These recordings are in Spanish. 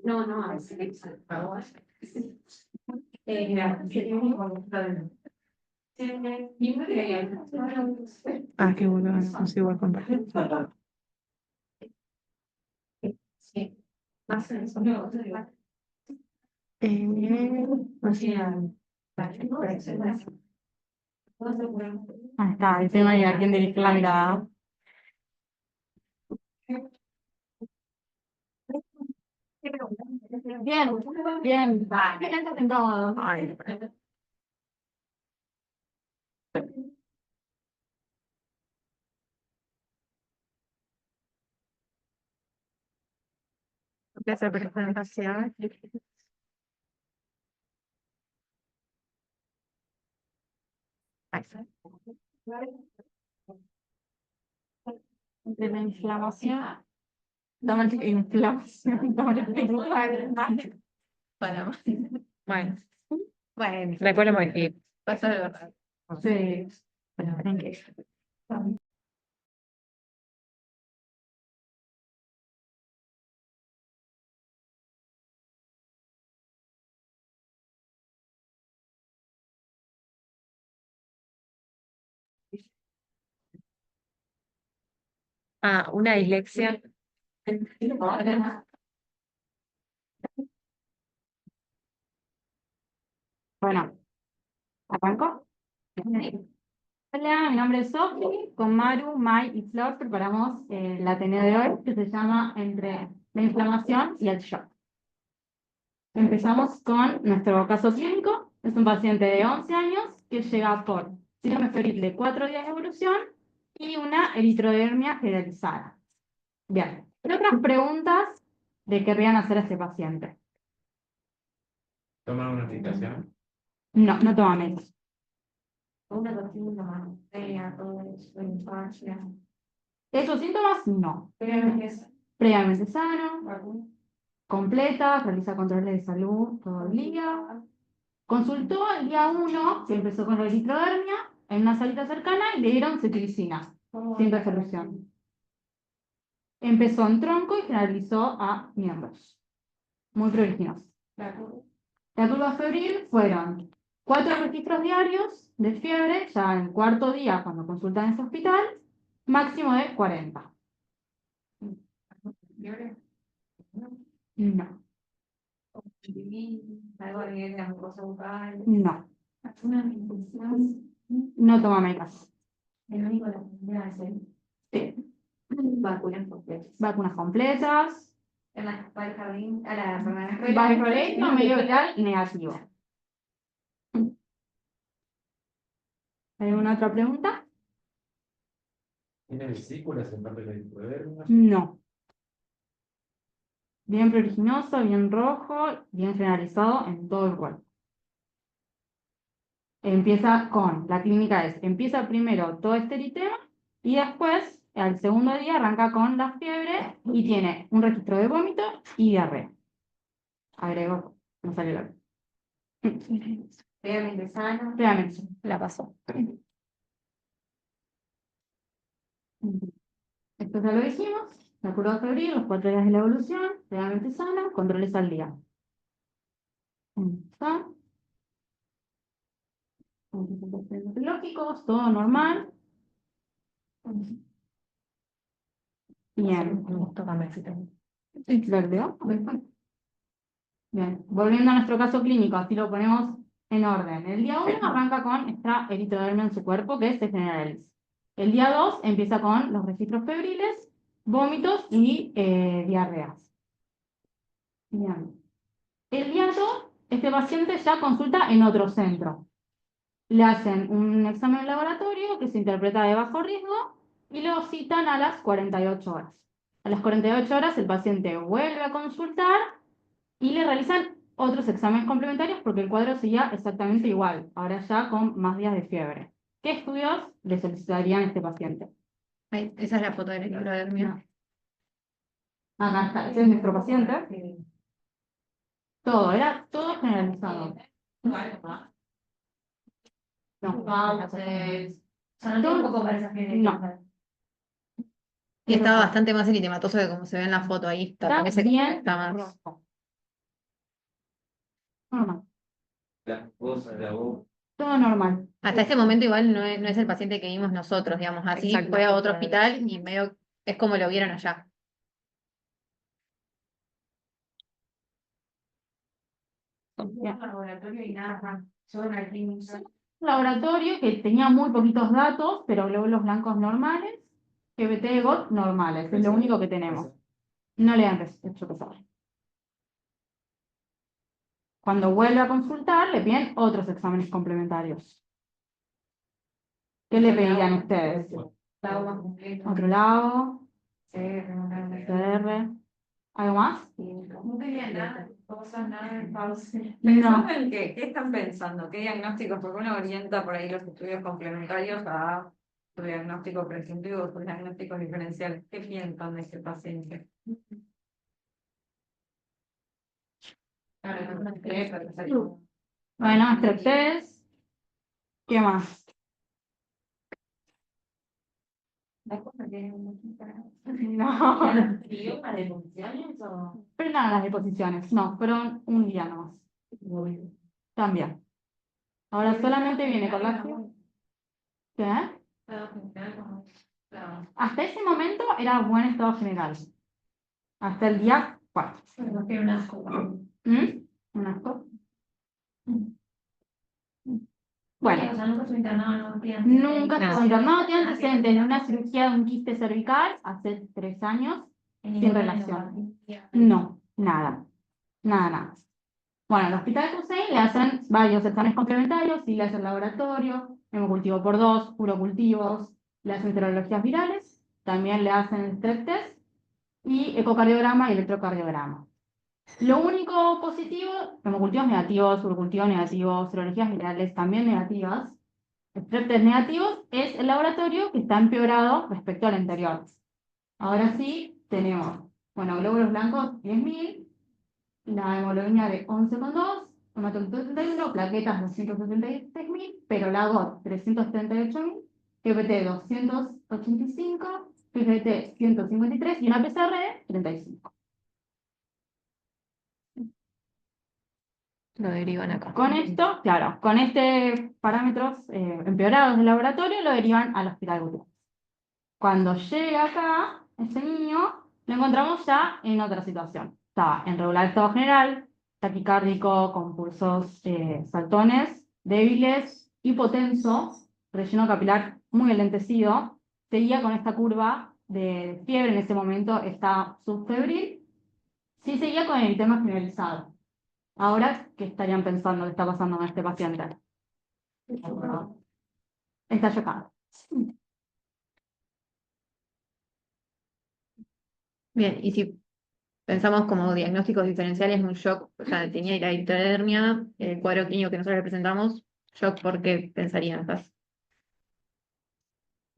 No, no, Ah, qué bueno, no consigo igual compartir. Ahí está, el tema de a quién dirigir la mirada. Bien, bien. Siéntate incómodo. Ay, empieza la presentación. Ahí está. De la inflamación. Dame la inflamación. Para. Bueno. Bueno. Después lo modifico. Pasa de verdad. Sí. Bueno, tranquilo. Ah, una dislexia. Bueno, ¿arranco? Hola, mi nombre es Sofi. Con Maru, Mai y Flor preparamos la tarea de hoy que se llama Entre la inflamación y el shock. Empezamos con nuestro caso clínico. Es un paciente de 11 años que llega por síndrome febril de 4 días de evolución y una eritrodermia generalizada. Bien, ¿qué otras preguntas le querrían hacer a este paciente? ¿Toma una aplicación? No, no toma menos. una rutina, todo eso, infancia. ¿Esos síntomas? No. Previamente sano, completa, realiza controles de salud todo el día. Consultó el día 1, que empezó con la eritrodermia, en una salita cercana y le dieron cetiricina, sin resolución. Empezó en tronco y generalizó a miembros. Muy proliginos. La curva febril fueron 4 registros diarios de fiebre, ya en el cuarto día cuando consultan en ese hospital, máximo de 40. No. No. No toma medicamentos. Sí. Vacunas completas. Vacunas completas. Valjarín, Valjarín, medio viral negativo. ¿Alguna otra pregunta? ¿Tiene vesículas en parte de la eritrodermia? No. Bien pruriginoso, bien rojo, bien generalizado en todo el cuerpo. Empieza con, la clínica es, empieza primero todo este eritema y después, al segundo día, arranca con la fiebre y tiene un registro de vómito y diarrea. Agrego, no salió la. previamente sano. Previamente, la pasó. Esto ya lo dijimos, la curva febril, los 4 días de la evolución, previamente sana, controles al día. ¿Está? Lógicos, todo normal. Bien. ¿Lo bien, volviendo a nuestro caso clínico, así lo ponemos en orden. El día 1 arranca con esta eritrodermia en su cuerpo que se generaliza. El día 2 empieza con los registros febriles, vómitos y diarreas. Bien. El día 2, este paciente ya consulta en otro centro. Le hacen un examen de laboratorio que se interpreta de bajo riesgo y lo citan a las 48 horas. A las 48 horas el paciente vuelve a consultar y le realizan otros exámenes complementarios porque el cuadro seguía exactamente igual, ahora ya con más días de fiebre. ¿Qué estudios le solicitarían a este paciente? Esa es la foto de la eritrodermia. Acá está, ese es nuestro paciente. Todo, era todo generalizado. No. Entonces, no tiene un poco para esa gente. No. Y estaba bastante más eritematoso de como se ve en la foto ahí. Está Parece que bien está más. rojo. Normal. La cosa, la voz. Todo normal. Hasta este momento igual no es el paciente que vimos nosotros, digamos. Así Exacto. fue a otro hospital y medio es como lo vieron allá. Bien. Laboratorio y nada, solo una clínica. Laboratorio que tenía muy poquitos datos, pero glóbulos blancos normales, GBT de GOT normales, es lo único que tenemos. No le han hecho pesar. Cuando vuelve a consultar, le piden otros exámenes complementarios. ¿Qué le pedirían ustedes? Otro lado, CR, ¿algo más? No tenía nada, cosas, nada de pausa. No. ¿En qué? ¿Qué están pensando? ¿Qué diagnósticos? Porque uno orienta por ahí los estudios complementarios a su diagnóstico presuntivo, sus diagnósticos diferenciales. ¿Qué piensan de ese paciente? Bueno, estreptés. ¿Qué más? No. Pero nada, las deposiciones. No, fueron un día nomás. También. Ahora solamente viene con la... ¿Qué? Hasta ese momento era buen estado general. Hasta el día 4. ¿Mm? ¿Un asco? Bueno, Nunca estuve internado, no tenía nunca nada. estuvo internado, tiene antecedentes de una cirugía de un quiste cervical hace 3 años. Sin relación. No, nada. Nada, nada. Bueno, en el hospital de Hussein le hacen varios exámenes complementarios, sí le hacen laboratorio, hemocultivo por 2, urocultivos, le hacen serologías virales, también le hacen strep test y ecocardiograma y electrocardiograma. Lo único positivo, hemocultivos negativos, urocultivos negativos, serologías virales también negativas, strep test negativos, es el laboratorio que está empeorado respecto al anterior. Ahora sí, tenemos, bueno, glóbulos blancos 10.000, la hemoglobina de 11,2, hematocrito 71, plaquetas 276.000, pero la GOT 378.000, GPT 285, PGT 153 y una PCR de 35. Lo derivan acá. Con esto, claro, con este parámetros empeorados del laboratorio lo derivan al hospital Gutiérrez. Cuando llega acá, ese niño, lo encontramos ya en otra situación. Estaba en regular estado general, taquicárdico, con pulsos saltones, débiles, hipotenso, relleno capilar muy enlentecido. Seguía con esta curva de fiebre, en ese momento está subfebril. Sí seguía con el eritema generalizado. Ahora, ¿qué estarían pensando que está pasando con este paciente? Está chocado. Bien, y si pensamos como diagnósticos diferenciales, un shock, o sea, tenía la hipotermia, el cuadro clínico que nosotros le presentamos, shock, ¿por qué pensarían estas?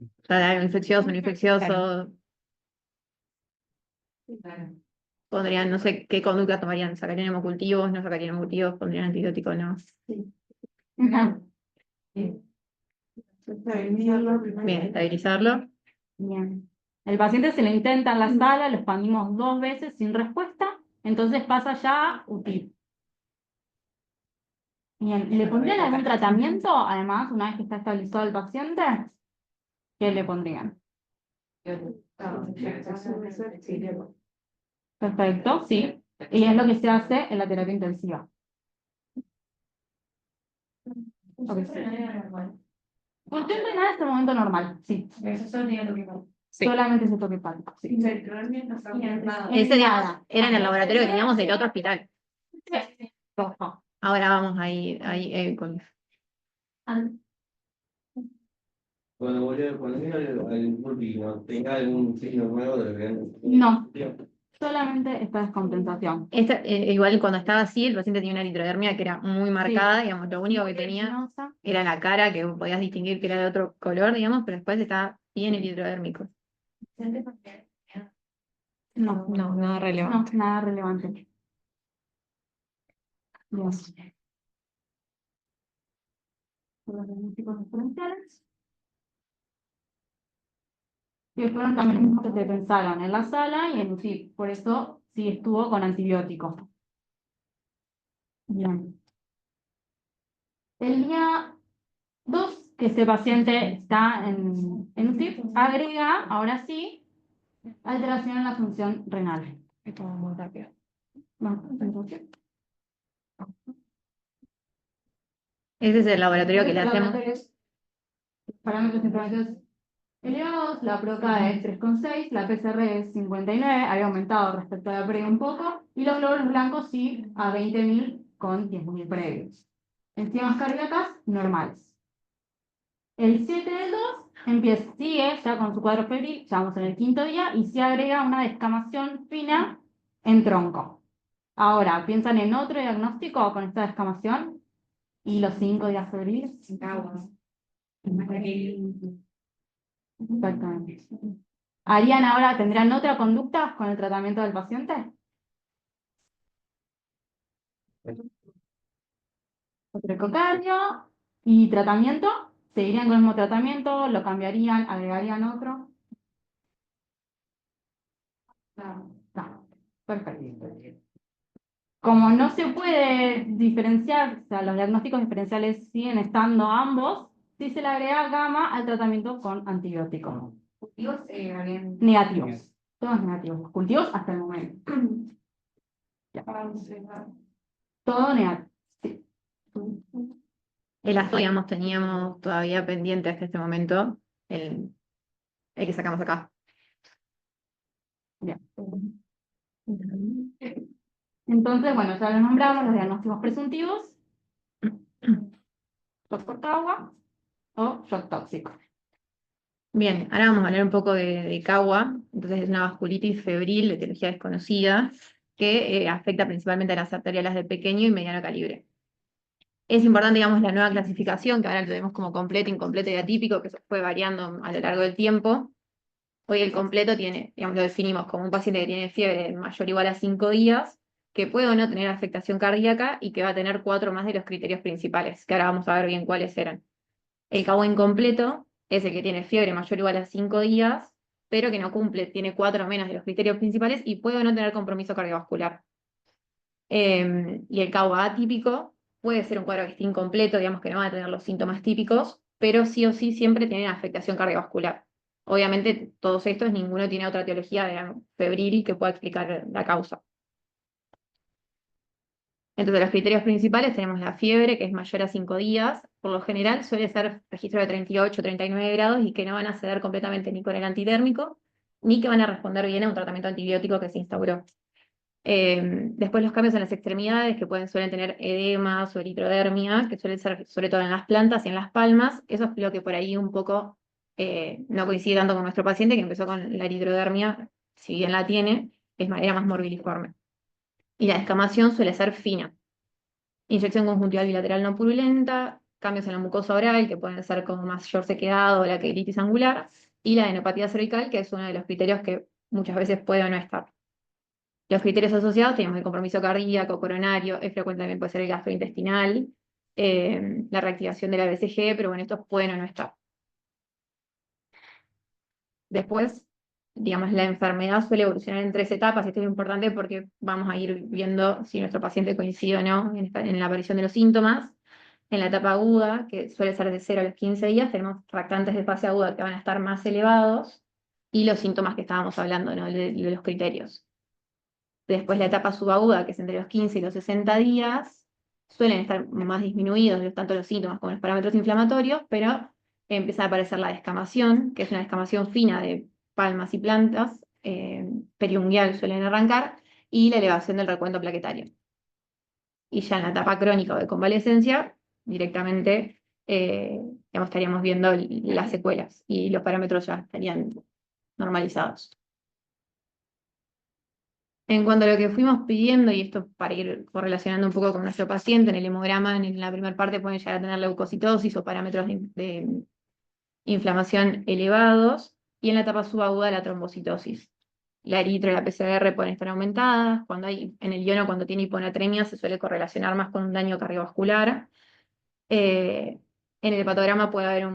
O sea, algo infeccioso, no infeccioso, pondrían, no sé qué conducta tomarían, sacarían hemocultivos, no sacarían hemocultivos, pondrían antibióticos, no. Bien, estabilizarlo. Bien. El paciente se le intenta en la sala, lo expandimos 2 veces sin respuesta, entonces pasa ya a UTI. Bien, ¿le pondrían algún tratamiento, además, una vez que está estabilizado el paciente? ¿Qué le pondrían? Perfecto, sí. Y es lo que se hace en la terapia intensiva. Ok, sí. Función renal en este momento normal, sí. Sí. Solamente ese toque hepático, sí. Ese día era en el laboratorio que teníamos del otro hospital. Rojo. Ahora vamos ahí con... Cuando venga al último, tenga algún signo nuevo de No. Solamente esta descompensación. Igual cuando estaba así, el paciente tenía una eritrodermia que era muy marcada, digamos, lo único que tenía era la cara, que podías distinguir que era de otro color, digamos, pero después estaba bien eritrodérmico. No, No, nada relevante. no, nada relevante. Bien. Los diagnósticos diferenciales. que fueron también los mismos que se pensaron en la sala y en UCI. Por eso sí estuvo con antibióticos. Bien. El día 2, que este paciente está en UCI, agrega, ahora sí, alteración en la función renal. Esto va muy rápido. Vamos, entonces. Ese es el laboratorio que le hacemos. Parámetros inflamatorios elevados, la PROCA es 3,6, la PCR es 59, había aumentado respecto a la previa un poco, y los glóbulos blancos sí a 20.000 con 10.000 previos. Enzimas cardíacas normales. El 7 del 2 sigue ya con su cuadro febril, ya vamos en el 5.º día, y se agrega una descamación fina en tronco. Ahora, ¿piensan en otro diagnóstico con esta descamación? Y los 5 días febriles. Exactamente. ¿Harían ahora, tendrán otra conducta con el tratamiento del paciente? Otro ecocardio y tratamiento. ¿Seguirían con el mismo tratamiento? ¿Lo cambiarían? ¿Agregarían otro? No. Perfecto. Como no se puede diferenciar, o sea, los diagnósticos diferenciales siguen estando ambos, si se le agrega gamma al tratamiento con antibióticos. Cultivos Negativos. Todos negativos. Cultivos hasta el momento. Ya. Todo negativo. Sí. El ASO, digamos, teníamos todavía pendiente hasta este momento el que sacamos acá. Bien. Entonces, bueno, ya lo nombramos, los diagnósticos presuntivos. Shock por agua o shock tóxico. Bien, ahora vamos a hablar un poco de CAUA. Entonces es una vasculitis febril de etiología desconocida que afecta principalmente a las arterias de pequeño y mediano calibre. Es importante, digamos, la nueva clasificación, que ahora lo tenemos como completo, incompleto y atípico, que se fue variando a lo largo del tiempo. Hoy el completo tiene, digamos, lo definimos como un paciente que tiene fiebre mayor o igual a 5 días, que puede o no tener afectación cardíaca y que va a tener 4 más de los criterios principales, que ahora vamos a ver bien cuáles eran. El CAUA incompleto es el que tiene fiebre mayor o igual a 5 días, pero que no cumple, tiene 4 menos de los criterios principales y puede o no tener compromiso cardiovascular. Y el CAUA atípico puede ser un cuadro que esté incompleto, digamos que no va a tener los síntomas típicos, pero sí o sí siempre tienen afectación cardiovascular. Obviamente, todos estos, ninguno tiene otra etiología febril que pueda explicar la causa. Entonces, los criterios principales tenemos la fiebre, que es mayor a 5 días. Por lo general suele ser registro de 38, 39 grados y que no van a ceder completamente ni con el antitérmico, ni que van a responder bien a un tratamiento antibiótico que se instauró. Después los cambios en las extremidades, que suelen tener edemas o eritrodermia, que suelen ser sobre todo en las plantas y en las palmas. Eso es lo que por ahí un poco no coincide tanto con nuestro paciente, que empezó con la eritrodermia, si bien la tiene, era más morbiliforme. Y la descamación suele ser fina. Inyección conjuntival bilateral no purulenta, cambios en la mucosa oral, que pueden ser como mayor sequedad o la quelitis angular, y la adenopatía cervical, que es uno de los criterios que muchas veces puede o no estar. Los criterios asociados tenemos el compromiso cardíaco, coronario, es frecuente también puede ser el gastrointestinal, la reactivación de la BCG, pero bueno, estos pueden o no estar. Después, digamos, la enfermedad suele evolucionar en 3 etapas, y esto es importante porque vamos a ir viendo si nuestro paciente coincide o no en la aparición de los síntomas. En la etapa aguda, que suele ser de 0 a los 15 días, tenemos reactantes de fase aguda que van a estar más elevados, y los síntomas que estábamos hablando, ¿no? de los criterios. Después la etapa subaguda, que es entre los 15 y los 60 días, suelen estar más disminuidos tanto los síntomas como los parámetros inflamatorios, pero empieza a aparecer la descamación, que es una descamación fina de palmas y plantas, periungual suelen arrancar, y la elevación del recuento plaquetario. Y ya en la etapa crónica o de convalecencia, directamente estaríamos viendo las secuelas y los parámetros ya estarían normalizados. En cuanto a lo que fuimos pidiendo, y esto para ir correlacionando un poco con nuestro paciente, en el hemograma, en la primera parte pueden llegar a tener leucocitosis o parámetros de inflamación elevados, y en la etapa subaguda la trombocitosis. La eritro y la PCR pueden estar aumentadas. En el iono, cuando tiene hiponatremia, se suele correlacionar más con un daño cardiovascular. En el hepatograma puede haber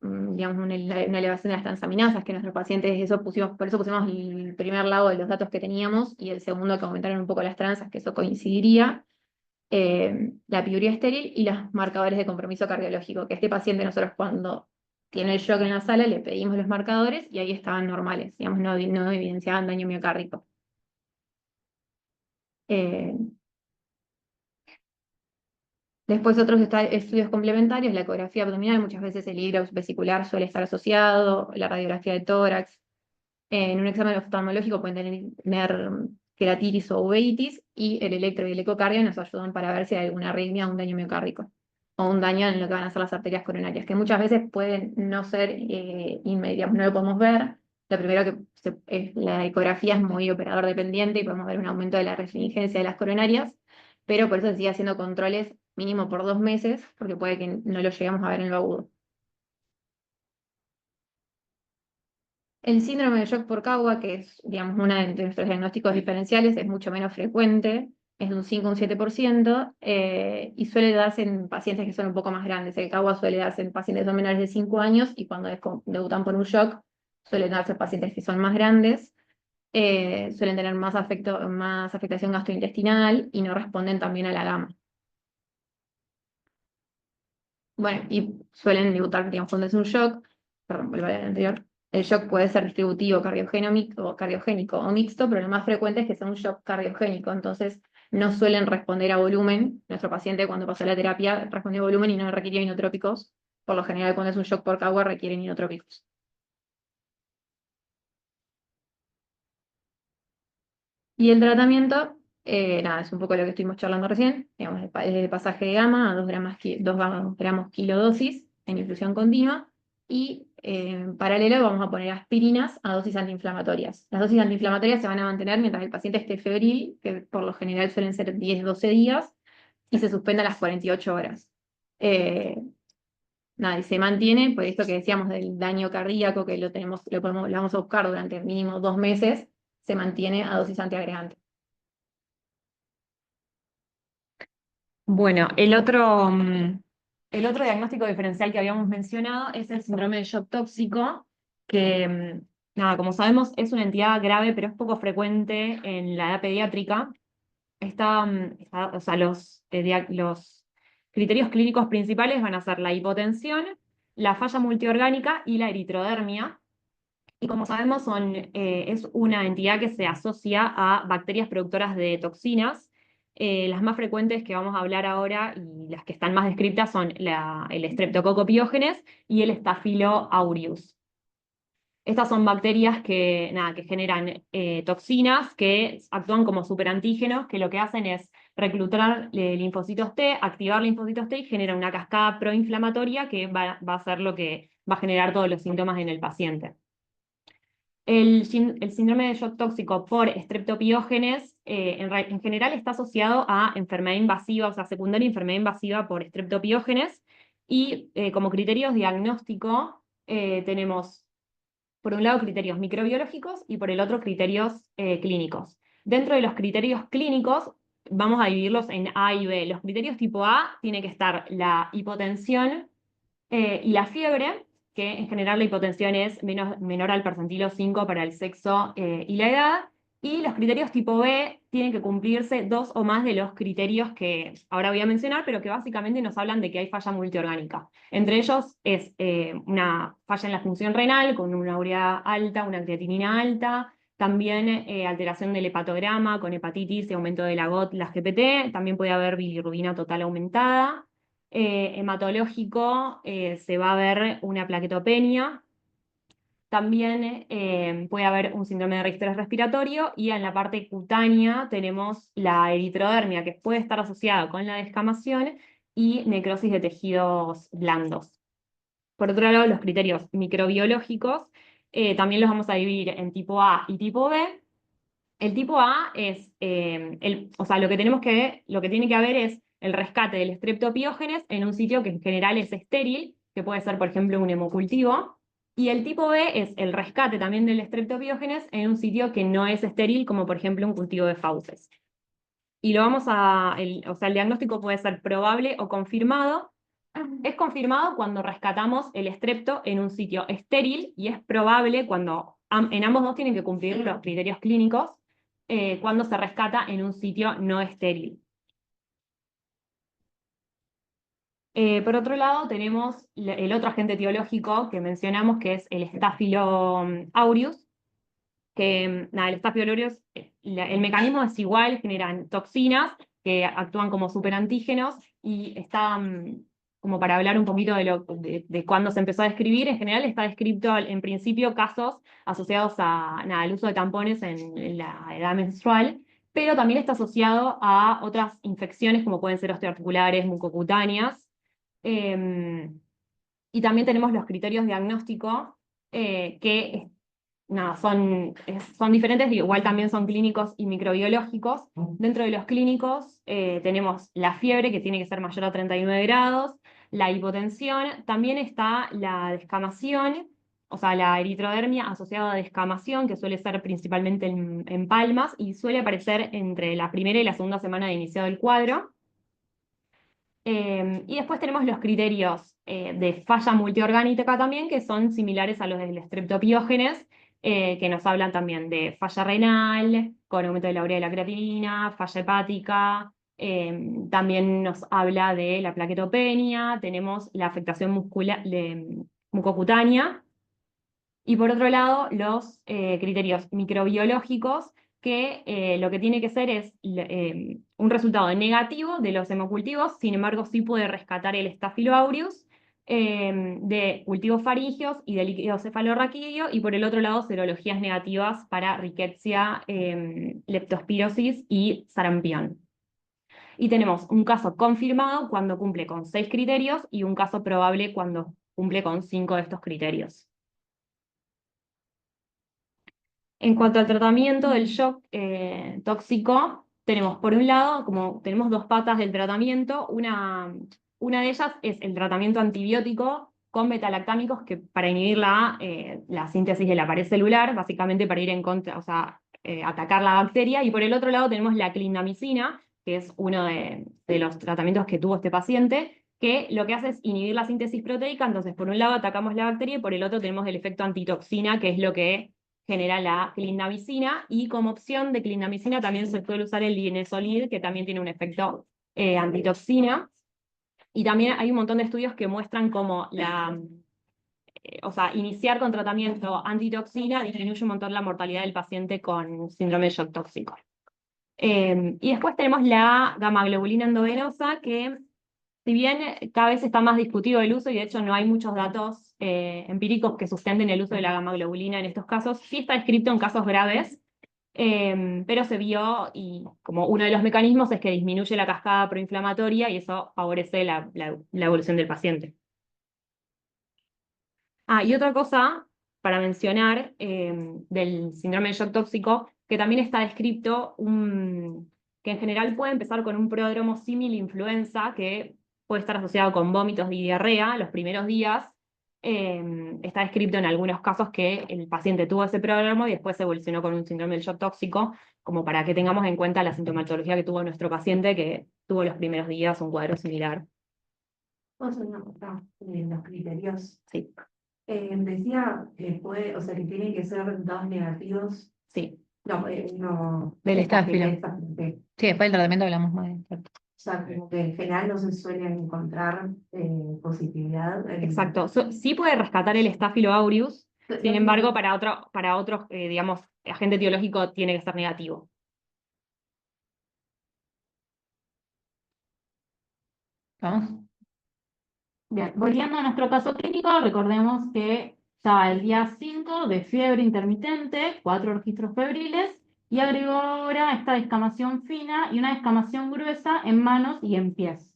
digamos, una elevación de las transaminasas, que nuestros pacientes, por eso pusimos el primer lado de los datos que teníamos, y el segundo que aumentaron un poco las transas, que eso coincidiría, la piuria estéril y los marcadores de compromiso cardiológico, que este paciente nosotros cuando tiene el shock en la sala le pedimos los marcadores y ahí estaban normales, digamos, no evidenciaban daño miocárdico. Eh, Después otros estudios complementarios, la ecografía abdominal, muchas veces el hígado vesicular suele estar asociado, la radiografía de tórax. En un examen oftalmológico pueden tener queratitis o uveitis, y el electro y el ecocardio nos ayudan para ver si hay alguna arritmia o un daño miocárdico, o un daño en lo que van a ser las arterias coronarias, que muchas veces pueden no ser inmediatos, no lo podemos ver. Lo primero la ecografía es muy operador dependiente y podemos ver un aumento de la refringencia de las coronarias, pero por eso se sigue haciendo controles mínimo por 2 meses, porque puede que no lo lleguemos a ver en lo agudo. El síndrome de shock por Cauda, que es, digamos, uno de nuestros diagnósticos diferenciales, es mucho menos frecuente, es de un 5 o un 7%, y suele darse en pacientes que son un poco más grandes. El Cauda suele darse en pacientes que son menores de 5 años, y cuando debutan por un shock, suelen darse en pacientes que son más grandes, suelen tener más afectación gastrointestinal y no responden también a la gama. Bueno, y suelen debutar, digamos, cuando es un shock, perdón, vuelvo al anterior. El shock puede ser distributivo, cardiogénico o mixto, pero lo más frecuente es que sea un shock cardiogénico, entonces no suelen responder a volumen. Nuestro paciente cuando pasó la terapia respondió a volumen y no requirió inotrópicos. Por lo general, cuando es un shock por Cauda requieren inotrópicos. Y el tratamiento, nada, es un poco lo que estuvimos charlando recién, digamos, el pasaje de gamma a 2 gramos, 2 gramos kilodosis en infusión continua, y en paralelo vamos a poner aspirinas a dosis antiinflamatorias. Las dosis antiinflamatorias se van a mantener mientras el paciente esté febril, que por lo general suelen ser 10-12 días, y se suspende a las 48 horas. Nada, y se mantiene, por esto que decíamos del daño cardíaco, que lo vamos a buscar durante mínimo 2 meses, se mantiene a dosis antiagregante. Bueno, el otro diagnóstico diferencial que habíamos mencionado es el síndrome de shock tóxico, que, nada, como sabemos, es una entidad grave, pero es poco frecuente en la edad pediátrica. O sea, los criterios clínicos principales van a ser la hipotensión, la falla multiorgánica y la eritrodermia. Y como sabemos, es una entidad que se asocia a bacterias productoras de toxinas. Las más frecuentes que vamos a hablar ahora y las que están más descritas son el Streptococcus pyogenes y el Staphylo aureus. Estas son bacterias que generan toxinas que actúan como superantígenos, que lo que hacen es reclutar linfocitos T, activar linfocitos T y genera una cascada proinflamatoria que va a ser lo que va a generar todos los síntomas en el paciente. El síndrome de shock tóxico por streptopiógenes en general está asociado a enfermedad invasiva, o sea, secundaria enfermedad invasiva por streptopiógenes, y como criterios diagnósticos tenemos, por un lado, criterios microbiológicos y por el otro, criterios clínicos. Dentro de los criterios clínicos, vamos a dividirlos en A y B. Los criterios tipo A tiene que estar la hipotensión y la fiebre, que en general la hipotensión es menor al percentilo 5 para el sexo y la edad, y los criterios tipo B tienen que cumplirse 2 o más de los criterios que ahora voy a mencionar, pero que básicamente nos hablan de que hay falla multiorgánica. Entre ellos es una falla en la función renal, con una urea alta, una creatinina alta, también alteración del hepatograma, con hepatitis y aumento de la GOT, las GPT, también puede haber bilirrubina total aumentada. Hematológico, se va a ver una plaquetopenia. También puede haber un síndrome de estrés respiratorio, y en la parte cutánea tenemos la eritrodermia, que puede estar asociada con la descamación y necrosis de tejidos blandos. Por otro lado, los criterios microbiológicos también los vamos a dividir en tipo A y tipo B. El tipo A es, o sea, lo que tiene que haber es el rescate del streptopiógenes en un sitio que en general es estéril, que puede ser, por ejemplo, un hemocultivo. Y el tipo B es el rescate también del streptopiógenes en un sitio que no es estéril, como por ejemplo un cultivo de fauces. Y o sea, el diagnóstico puede ser probable o confirmado. Es confirmado cuando rescatamos el estrepto en un sitio estéril y es probable cuando en ambos dos tienen que cumplir los criterios clínicos cuando se rescata en un sitio no estéril. Por otro lado, tenemos el otro agente etiológico que mencionamos, que es el Staphylo aureus, que nada, el Staphylo aureus, el mecanismo es igual, generan toxinas que actúan como superantígenos y está, como para hablar un poquito de cuándo se empezó a describir, en general está descrito en principio casos asociados a, nada, al uso de tampones en la edad menstrual, pero también está asociado a otras infecciones como pueden ser osteoarticulares, mucocutáneas. Y también tenemos los criterios diagnósticos que nada, son diferentes, igual también son clínicos y microbiológicos. Dentro de los clínicos tenemos la fiebre, que tiene que ser mayor a 39 grados, la hipotensión, también está la descamación, o sea, la eritrodermia asociada a descamación, que suele ser principalmente en palmas y suele aparecer entre la primera y la segunda semana de iniciado el cuadro. Y después tenemos los criterios de falla multiorgánica también, que son similares a los del streptopiógenes, que nos hablan también de falla renal, con aumento de la urea y la creatinina, falla hepática, también nos habla de la plaquetopenia, tenemos la afectación mucocutánea, y por otro lado, los criterios microbiológicos, que lo que tiene que ser es un resultado negativo de los hemocultivos, sin embargo sí puede rescatar el Staphylo aureus, de cultivos faringios y de líquido cefalorraquídeo, y por el otro lado serologías negativas para rickettsia, leptospirosis y sarampión. Y tenemos un caso confirmado cuando cumple con 6 criterios y un caso probable cuando cumple con 5 de estos criterios. En cuanto al tratamiento del shock tóxico, tenemos por un lado, como tenemos dos patas del tratamiento, una de ellas es el tratamiento antibiótico con betalactámicos que para inhibir la síntesis de la pared celular, básicamente para ir en contra, o sea, atacar la bacteria, y por el otro lado tenemos la clindamicina, que es uno de los tratamientos que tuvo este paciente, que lo que hace es inhibir la síntesis proteica, entonces por un lado atacamos la bacteria y por el otro tenemos el efecto antitoxina, que es lo que genera la clindamicina, y como opción de clindamicina también se suele usar el linezolid, que también tiene un efecto antitoxina, y también hay un montón de estudios que muestran cómo o sea, iniciar con tratamiento antitoxina disminuye un montón la mortalidad del paciente con síndrome de shock tóxico. Y después tenemos la gamma-globulina endovenosa, que si bien cada vez está más discutido el uso, y de hecho no hay muchos datos empíricos que sustenten el uso de la gamma-globulina en estos casos, sí está descrito en casos graves, pero se vio, y como uno de los mecanismos es que disminuye la cascada proinflamatoria y eso favorece la evolución del paciente. Y otra cosa para mencionar del síndrome de shock tóxico, que también está descrito, que en general puede empezar con un prodromo símil influenza, que puede estar asociado con vómitos y diarrea los primeros días. Está descrito en algunos casos que el paciente tuvo ese prodromo y después evolucionó con un síndrome del shock tóxico, como para que tengamos en cuenta la sintomatología que tuvo nuestro paciente, que tuvo los primeros días un cuadro similar. Vamos a hacer una cosa en los criterios. Sí, Decía que puede, o sea, que tienen que ser dos negativos. sí. No, no. Del estáfilo. O Sí, después del tratamiento hablamos más de esto. sea, como que en general no se suele encontrar positividad. Exacto. Sí puede rescatar el Staphylo aureus, sin embargo, para otros, digamos, agente etiológico tiene que ser negativo. ¿Vamos? Bien, volviendo a nuestro caso clínico, recordemos que estaba el día 5 de fiebre intermitente, 4 registros febriles, y agregó ahora esta descamación fina y una descamación gruesa en manos y en pies.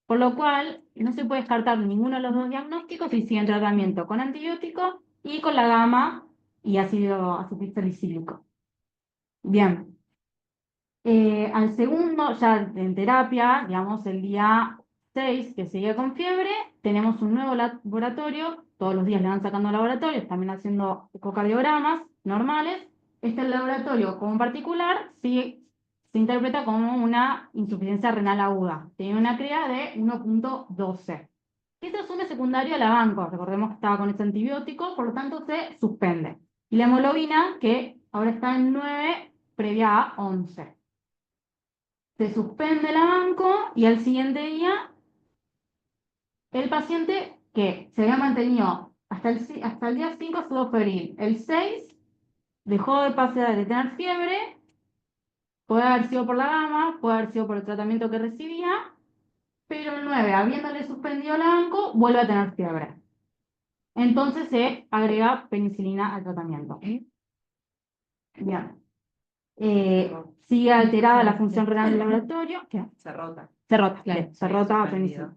Por lo cual, no se puede descartar ninguno de los dos diagnósticos y sigue en tratamiento con antibiótico y con la gamma y ácido acetilsalicílico. Bien. Al segundo, ya en terapia, digamos el día 6, que sigue con fiebre, tenemos un nuevo laboratorio, todos los días le van sacando laboratorios, también haciendo ecocardiogramas normales. Este laboratorio como particular se interpreta como una insuficiencia renal aguda, tiene una CREA de 1.12. que se asume secundario al abanco. Recordemos que estaba con ese antibiótico, por lo tanto se suspende. Y la hemoglobina, que ahora está en 9, previa a 11. Se suspende el abanco y al siguiente día el paciente que se había mantenido hasta el día 5 estuvo febril. El 6 dejó de tener fiebre, puede haber sido por la gama, puede haber sido por el tratamiento que recibía, pero el 9, habiéndole suspendido el abanco, vuelve a tener fiebre. Entonces se agrega penicilina al tratamiento. Bien. Sigue alterada la función renal del laboratorio. ¿Qué? Se rota. Se rota, Claro, bien, se rota a suspendido.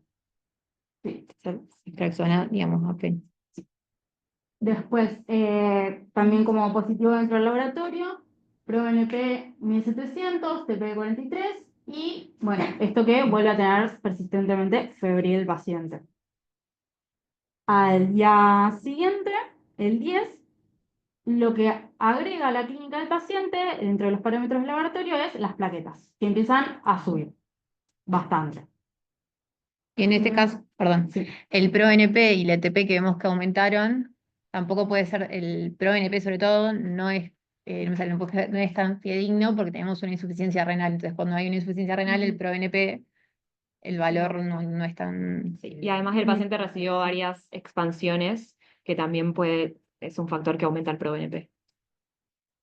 penicilina. Sí. Reacciona, digamos, apenas. Después, también como positivo dentro del laboratorio, ProNP 1700, TP43 y, bueno, esto que vuelve a tener persistentemente febril el paciente. Al día siguiente, el 10, lo que agrega a la clínica del paciente dentro de los parámetros del laboratorio es las plaquetas, que empiezan a subir bastante. Y en este caso, perdón, Sí. el ProNP y la ATP que vemos que aumentaron, tampoco puede ser, el ProNP sobre todo, no es, no me sale, no es tan fidedigno porque tenemos una insuficiencia renal. Entonces, cuando hay una insuficiencia renal, el ProNP, el valor no es tan... Sí, y además el paciente recibió varias expansiones, que también es un factor que aumenta el ProBNP.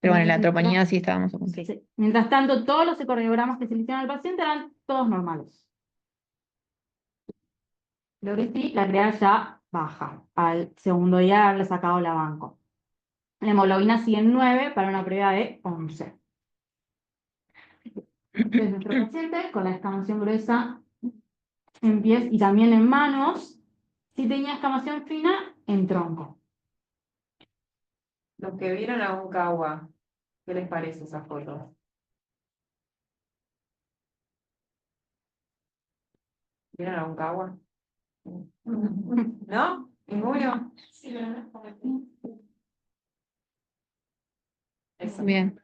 Pero bueno, la troponina sí estábamos a punto. Sí. Mientras tanto, todos los ecardiogramas que se le hicieron al paciente eran todos normales. Lo que sí, la creatinina ya baja. Al segundo día de haberle sacado la banco. La hemoglobina sigue en 9 para una previa de 11. Este es nuestro paciente con la escamación gruesa en pies y también en manos. Si tenía escamación fina, en tronco. Los que vieron a un cagua, ¿qué les parece esa foto? ¿Vieron a un cagua? ¿No? ¿Ninguno? Eso. Bien.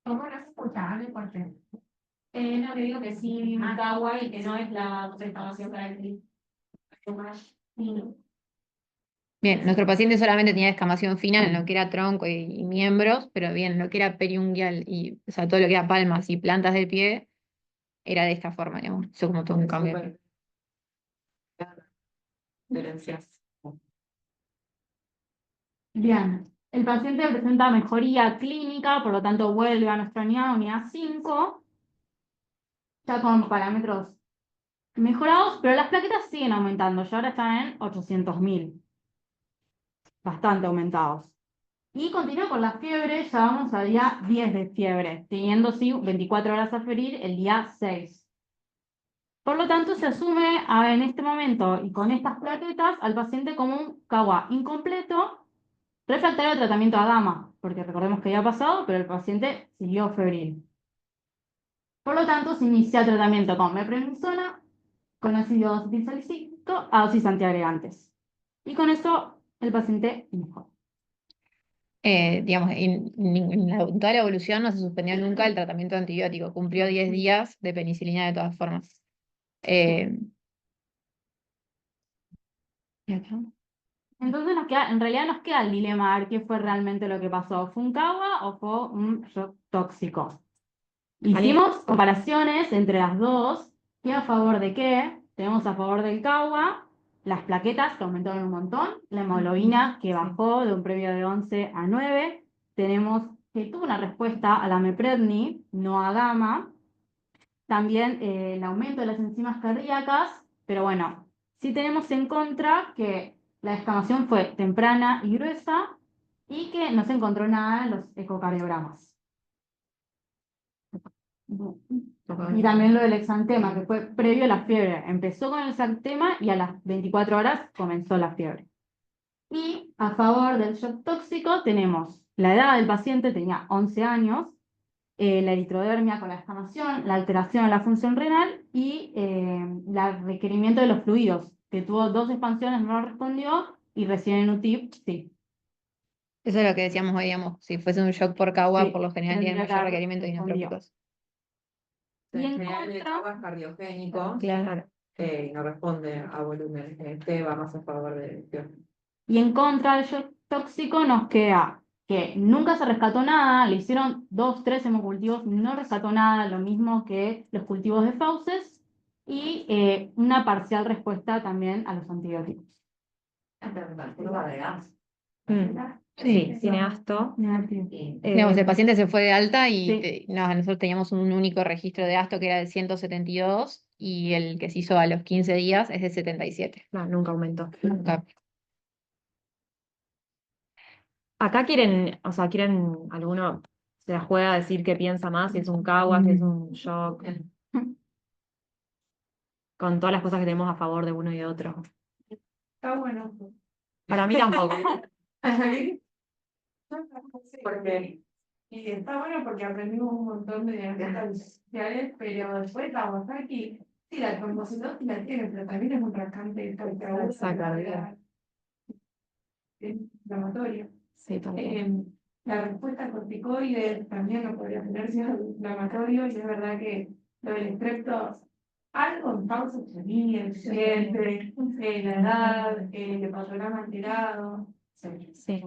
¿Cómo no se escuchaba? ¿Por qué? No, le digo que sí, Macagua y que no es la reclamación característica. Bien, nuestro paciente solamente tenía descamación fina en lo que era tronco y miembros, pero bien, en lo que era periungual y, o sea, todo lo que era palmas y plantas del pie, era de esta forma, digamos. Eso como todo un cambio. Súper. Diferencias. Bien. El paciente presenta mejoría clínica, por lo tanto vuelve a nuestra unidad 5, ya con parámetros mejorados, pero las plaquetas siguen aumentando, ya ahora están en 800.000. Bastante aumentados. Y continúa con la fiebre, ya vamos al día 10 de fiebre, teniendo sí 24 horas a ferir el día 6. Por lo tanto, se asume en este momento y con estas plaquetas al paciente como un CAGUA incompleto, refractario al tratamiento a gama, porque recordemos que ya ha pasado, pero el paciente siguió febril. Por lo tanto, se inicia el tratamiento con meprednisona, con ácido acetilsalicílico a dosis antiagregantes. Y con eso el paciente mejora. Digamos, en toda la evolución no se suspendió nunca el tratamiento antibiótico, cumplió 10 días de penicilina de todas formas. ¿Y acá? Entonces en realidad nos queda el dilema a ver qué fue realmente lo que pasó. ¿Fue un CAGUA o fue un shock tóxico? Hicimos comparaciones entre las dos. ¿Qué a favor de qué? Tenemos a favor del CAGUA las plaquetas que aumentaron un montón, la hemoglobina que bajó de un previo de 11 a 9. Tenemos que tuvo una respuesta a la mepredni, no a gamma. También el aumento de las enzimas cardíacas, pero bueno, sí tenemos en contra que la descamación fue temprana y gruesa y que no se encontró nada en los ecocardiogramas. Y también lo del exantema, que fue previo a la fiebre. Empezó con el exantema y a las 24 horas comenzó la fiebre. Y a favor del shock tóxico tenemos la edad del paciente, tenía 11 años, la eritrodermia con la descamación, la alteración de la función renal y el requerimiento de los fluidos, que tuvo 2 expansiones, no respondió, y recién en UTIP, sí. Eso es lo que decíamos hoy, digamos, si fuese un shock por CAGUA, Sí, por lo general tendría tiene que mayor haber requerimiento de respondido. inotrópicos. Y en general el contra, cagua es cardiogénico. Claro. y no responde a volumen. Este va más a favor de Fiona. Y en contra del shock tóxico nos queda que nunca se rescató nada, le hicieron 2, 3 hemocultivos, no rescató nada, lo mismo que los cultivos de fauces, y una parcial respuesta también a los antibióticos. Sí, tiene asto. Negativo. Digamos, el paciente se fue de alta y Sí. nosotros teníamos un único registro de asto que era de 172 y el que se hizo a los 15 días es de 77. No, nunca aumentó. Nunca. Acá quieren, o sea, quieren alguno se la juega a decir qué piensa más, si es un cagua, si es un shock, con todas las cosas que tenemos a favor de uno y de otro. Está bueno. Para mí tampoco. Porque, y está bueno porque aprendimos un montón de diagnósticos sociales, pero después Kawasaki, sí, la trombocitosis la tiene, pero también es un rascante inflamatorio. Sí, también. La respuesta a corticoides también lo podría tener sido inflamatorio, y es verdad que lo del estrepto, algo en pausa sanguínea, el siguiente, la edad, el patograma alterado. Sí,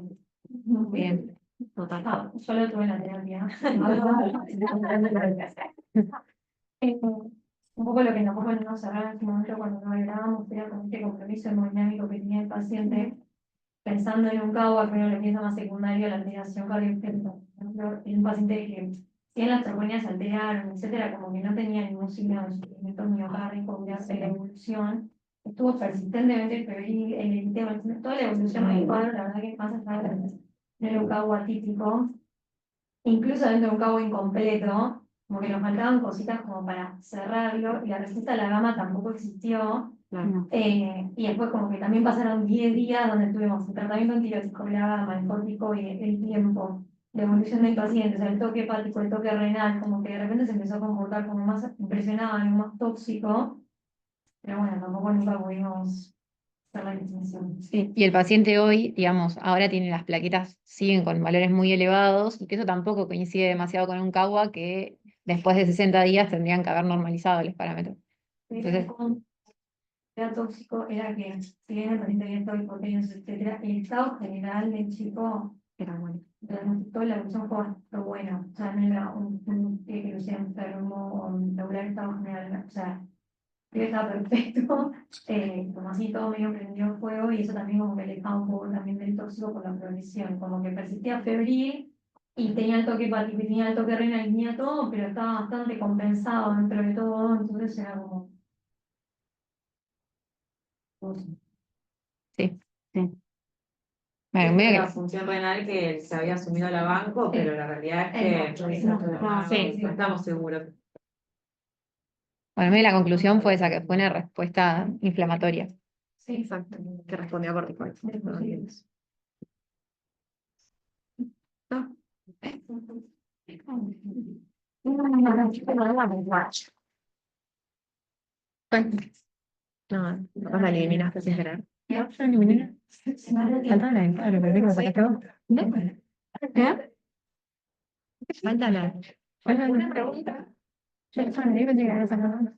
Bien. total. Yo lo tuve en la terapia. Un poco lo que tampoco nos cerraba en ese momento cuando nos grabamos era con este compromiso hemodinámico que tenía el paciente, pensando en un cabo, pero le piensa más secundario a la alteración cardiogénica. Por ejemplo, en un paciente que, si en las troponías se alteraron, etcétera, como que no tenía ningún signo de sufrimiento miocárdico, que hace la evolución, estuvo persistentemente febril, el eritema, toda la evolución del cuadro, la verdad que más allá no era un cabo atípico, incluso dentro de un cabo incompleto, como que nos faltaban cositas como para cerrarlo, y la respuesta a la gama tampoco existió. Claro. Y después como que también pasaron 10 días donde tuvimos el tratamiento antibiótico, la gama, el córtico y el tiempo de evolución del paciente, o sea, el toque hepático, el toque renal, como que de repente se empezó a comportar como más impresionante, más tóxico, pero bueno, tampoco nunca pudimos hacer la distinción. Sí, y el paciente hoy, digamos, ahora tiene las plaquetas, siguen con valores muy elevados y que eso tampoco coincide demasiado con un CAUA que después de 60 días tendrían que haber normalizado los parámetros. Entonces, Era tóxico, era que si bien el paciente había estado hipotenso, etcétera, el estado general del chico Era bueno. durante toda la evolución fue bastante bueno. O sea, no era un pie que lo hiciera enfermo o un regular estado general, o sea, él estaba perfecto, como así todo medio prendió en fuego, y eso también como que le dejaba un poco también del tóxico por la progresión, como que persistía febril y tenía el toque hepático y tenía el toque renal y tenía todo, pero estaba bastante compensado dentro de todo, entonces era como... sí. Sí. Bueno, Esa medio era la que función renal que se había asumido a la banco, pero la realidad es que no estamos seguros. Bueno, medio la conclusión fue esa, que fue una respuesta inflamatoria. Sí, exacto. Que respondió a corticoides. No, capaz la eliminaste sin querer. Falta la claro, pero digo, sacaste otra. ¿Qué? Falta la. ¿Falta alguna pregunta? Yo pensé que era esa no.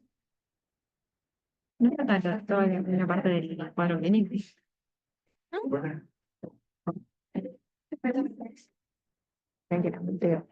No está toda la parte del cuadro clínico. Tranquila, te veo.